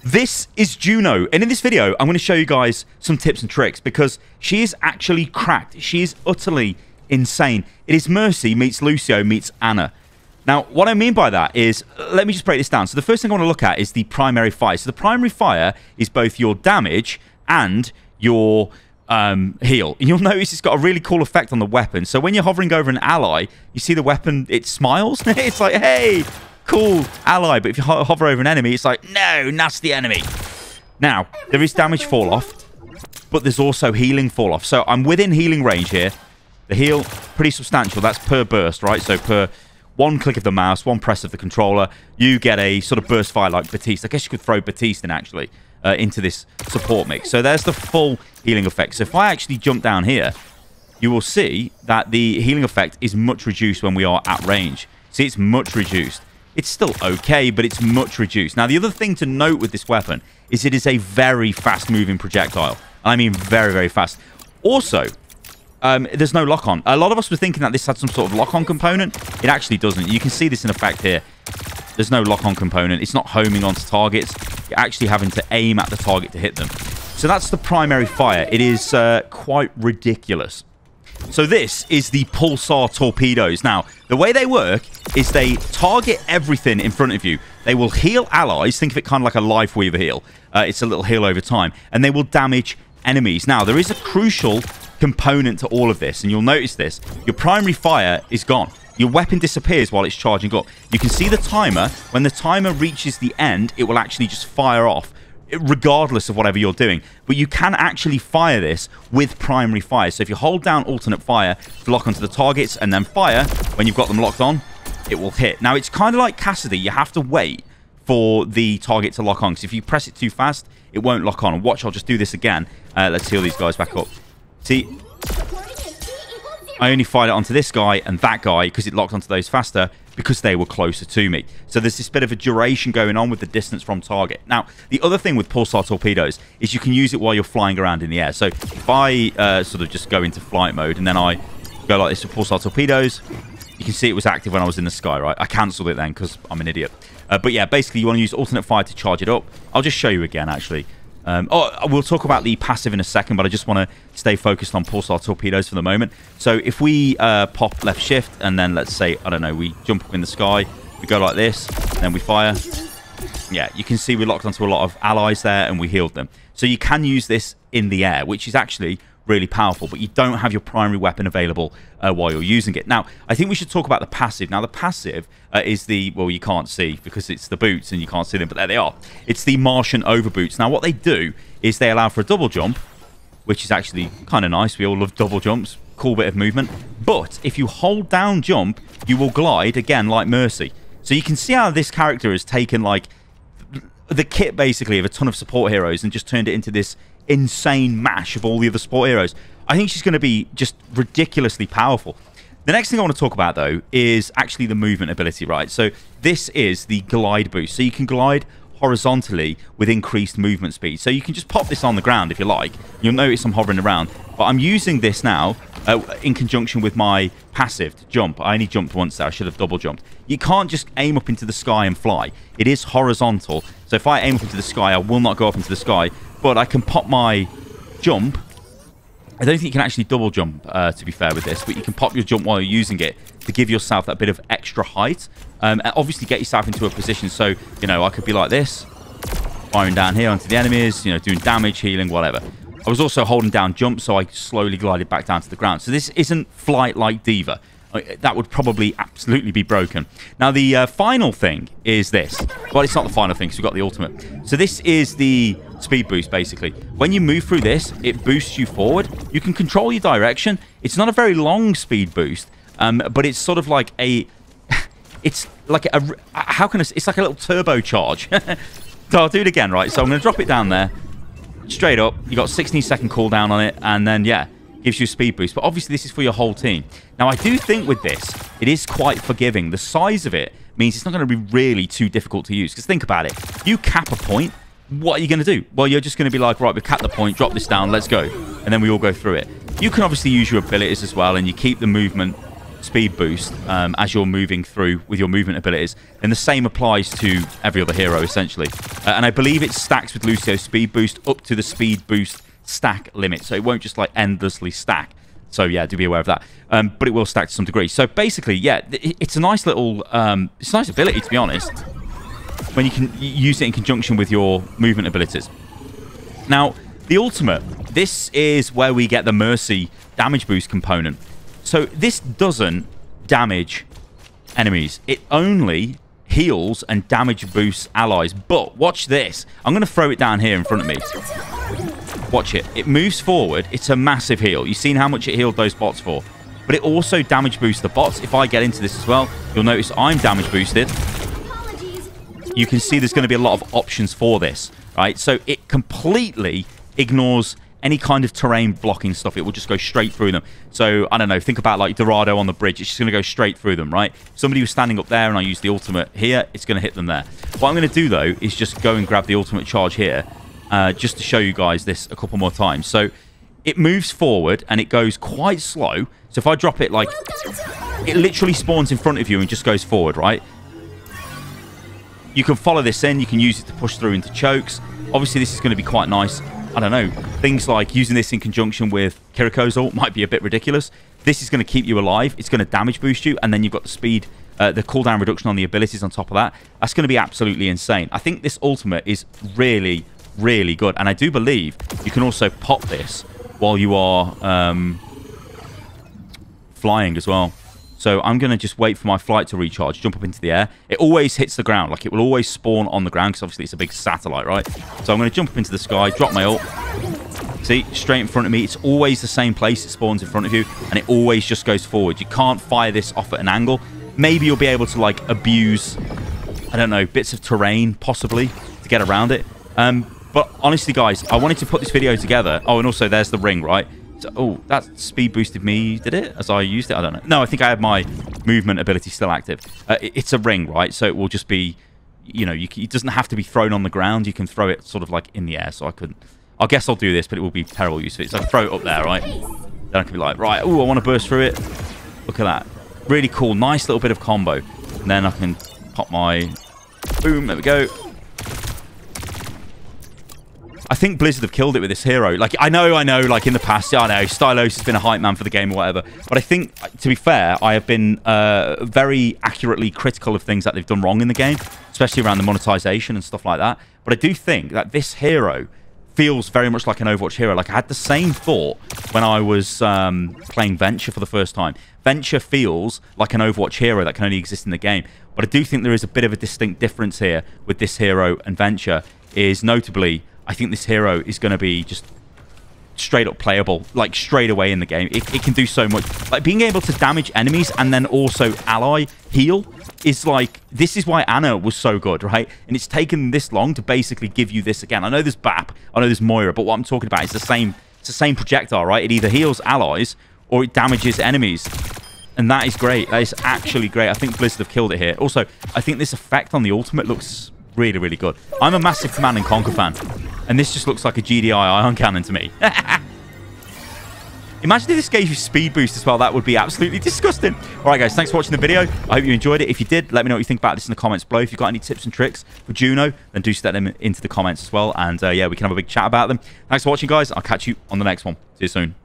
This is Juno, and in this video, I'm going to show you guys some tips and tricks because she is actually cracked. She is utterly insane. It is Mercy meets Lucio meets Anna. Now, what I mean by that is, let me just break this down. So the first thing I want to look at is the primary fire. So the primary fire is both your damage and your heal. And you'll notice it's got a really cool effect on the weapon. So when you're hovering over an ally, you see the weapon, it smiles. It's like, hey, cool ally. But if you hover over an enemy, it's like, no, nasty enemy. Now, there is damage fall off, but there's also healing fall off. So I'm within healing range here. The heal, pretty substantial. That's per burst, right? So per one click of the mouse, one press of the controller, you get a sort of burst fire like Batiste. I guess you could throw Batiste in, actually, into this support mix. So there's the full healing effect. So if I actually jump down here, you will see that the healing effect is much reduced when we are at range. See, it's much reduced. It's still okay, but it's much reduced. Now, the other thing to note with this weapon is it is a very fast-moving projectile. I mean very, very fast. Also, there's no lock-on. A lot of us were thinking that this had some sort of lock-on component. It actually doesn't. You can see this in effect here. There's no lock-on component. It's not homing onto targets. You're actually having to aim at the target to hit them. So that's the primary fire. It is quite ridiculous. So this is the Pulsar Torpedoes. Now, the way they work is they target everything in front of you. They will heal allies. Think of it kind of like a Life Weaver heal. It's a little heal over time. And they will damage enemies. Now, there is a crucial component to all of this, and you'll notice this. Your primary fire is gone. Your weapon disappears while it's charging up. You can see the timer. When the timer reaches the end, it will actually just fire off, regardless of whatever you're doing. But you can actually fire this with primary fire. So if you hold down alternate fire to lock onto the targets and then fire, when you've got them locked on, it will hit. Now, it's kind of like Cassidy. You have to wait for the target to lock on, because if you press it too fast, it won't lock on. And watch, I'll just do this again. Let's heal these guys back up. See, I only fired it onto this guy and that guy because it locked onto those faster because they were closer to me. So there's this bit of a duration going on with the distance from target. Now, the other thing with Pulsar Torpedoes is you can use it while you're flying around in the air. So if I sort of just go into flight mode and then I go like this with Pulsar Torpedoes, you can see it was active when I was in the sky, right? I cancelled it then because I'm an idiot. But yeah, basically you want to use alternate fire to charge it up. I'll just show you again, actually. We'll talk about the passive in a second, but I just want to stay focused on Pulsar Torpedoes for the moment. So if we pop left shift and then let's say, I don't know, we jump up in the sky, we go like this, then we fire. Yeah, you can see we locked onto a lot of allies there and we healed them. So you can use this in the air, which is actually really powerful, but you don't have your primary weapon available while you're using it. Now, I think we should talk about the passive. Now, the passive is the, well, you can't see because it's the boots and you can't see them, but there they are. It's the Martian overboots. Now, what they do is they allow for a double jump, which is actually kind of nice. We all love double jumps. Cool bit of movement. But if you hold down jump, you will glide, again, like Mercy. So you can see how this character has taken, like, the kit, basically, of a ton of support heroes and just turned it into this insane mash of all the other support heroes. I think she's going to be just ridiculously powerful. The next thing I want to talk about, though, is actually the movement ability, right? So this is the glide boost. So you can glide horizontally with increased movement speed. So you can just pop this on the ground if you like. You'll notice I'm hovering around. But I'm using this now in conjunction with my passive to jump. I only jumped once there. I should have double jumped. You can't just aim up into the sky and fly. It is horizontal. So if I aim up into the sky, I will not go up into the sky. But I can pop my jump. I don't think you can actually double jump, to be fair with this, but you can pop your jump while you're using it to give yourself that bit of extra height. And obviously get yourself into a position so, you know, I could be like this, firing down here onto the enemies, you know, doing damage, healing, whatever. I was also holding down jump, so I slowly glided back down to the ground. So this isn't flight like Diva. That would probably absolutely be broken. Now, the final thing is this. Well, it's not the final thing because we've got the ultimate. So this is the speed boost, basically. When you move through this, it boosts you forward. You can control your direction. It's not a very long speed boost, but it's sort of like a... It's like a... How can I... It's like a little turbocharge. So I'll do it again, right? So I'm going to drop it down there. Straight up. You got 16-second cooldown on it. And then, yeah, gives you a speed boost. But obviously, this is for your whole team. Now, I do think with this, it is quite forgiving. The size of it means it's not going to be really too difficult to use. Because think about it. You cap a point, what are you going to do? Well, you're just going to be like, right, we've capped the point, drop this down, let's go. And then we all go through it. You can obviously use your abilities as well, and you keep the movement speed boost as you're moving through with your movement abilities. And the same applies to every other hero, essentially. And I believe it stacks with Lucio's speed boost up to the speed boost stack limit. So it won't just like endlessly stack. So yeah, do be aware of that. But it will stack to some degree. So basically, yeah, it's a nice little, it's a nice ability, to be honest, when you can use it in conjunction with your movement abilities. Now, the ultimate, this is where we get the Mercy damage boost component. So this doesn't damage enemies. It only heals and damage boosts allies. But watch this. I'm going to throw it down here in front of me. Watch it. It moves forward. It's a massive heal. You've seen how much it healed those bots for. But it also damage boosts the bots. If I get into this as well, you'll notice I'm damage boosted. You can see there's going to be a lot of options for this, right? So it completely ignores any kind of terrain blocking stuff. It will just go straight through them. So, I don't know, think about like Dorado on the bridge. It's just going to go straight through them, right? If somebody was standing up there and I use the ultimate here, it's going to hit them there. What I'm going to do, though, is just go and grab the ultimate charge here, just to show you guys this a couple more times. So, it moves forward and it goes quite slow. So, if I drop it, like, it literally spawns in front of you and just goes forward, right? You can follow this in. You can use it to push through into chokes. Obviously, this is going to be quite nice. I don't know, things like using this in conjunction with Kiriko's ult might be a bit ridiculous. This is going to keep you alive. It's going to damage boost you. And then you've got the speed, the cooldown reduction on the abilities on top of that. That's going to be absolutely insane. I think this ultimate is really, really good. And I do believe you can also pop this while you are flying as well. So I'm going to just wait for my flight to recharge, jump up into the air. It always hits the ground. Like, it will always spawn on the ground because obviously it's a big satellite, right? So I'm going to jump up into the sky, drop my ult. See, straight in front of me. It's always the same place it spawns in front of you, and it always just goes forward. You can't fire this off at an angle. Maybe you'll be able to, like, abuse, I don't know, bits of terrain, possibly, to get around it. But honestly, guys, I wanted to put this video together. Oh, and also there's the ring, right? So, oh, that speed boosted me, did it? As I used it? I don't know. No, I think I had my movement ability still active. It's a ring, right? So it will just be, you know, it doesn't have to be thrown on the ground. You can throw it sort of like in the air. So I guess I'll do this, but it will be terrible use of it. So I can throw it up there, right? Then I can be like, right, oh, I want to burst through it. Look at that. Really cool. Nice little bit of combo. And then I can pop my... Boom, there we go. I think Blizzard have killed it with this hero. Like, I know, like, in the past, I know, Stylosa has been a hype man for the game or whatever. But I think, to be fair, I have been very accurately critical of things that they've done wrong in the game, especially around the monetization and stuff like that. But I do think that this hero feels very much like an Overwatch hero. Like, I had the same thought when I was playing Venture for the first time. Venture feels like an Overwatch hero that can only exist in the game. But I do think there is a bit of a distinct difference here with this hero and Venture, is notably... I think this hero is going to be just straight up playable, like straight away in the game. It can do so much. Like, being able to damage enemies and then also ally heal is like, this is why Ana was so good, right? And it's taken this long to basically give you this again. I know there's BAP, I know there's Moira, but what I'm talking about is it's the same projectile, right? It either heals allies or it damages enemies. And that is great. That is actually great. I think Blizzard have killed it here. Also, I think this effect on the ultimate looks really, really good. I'm a massive Command & Conquer fan. And this just looks like a GDI ion cannon to me. Imagine if this gave you speed boost as well. That would be absolutely disgusting. All right, guys, thanks for watching the video. I hope you enjoyed it. If you did, let me know what you think about this in the comments below. If you've got any tips and tricks for Juno, then do set them into the comments as well. And yeah, we can have a big chat about them. Thanks for watching, guys. I'll catch you on the next one. See you soon.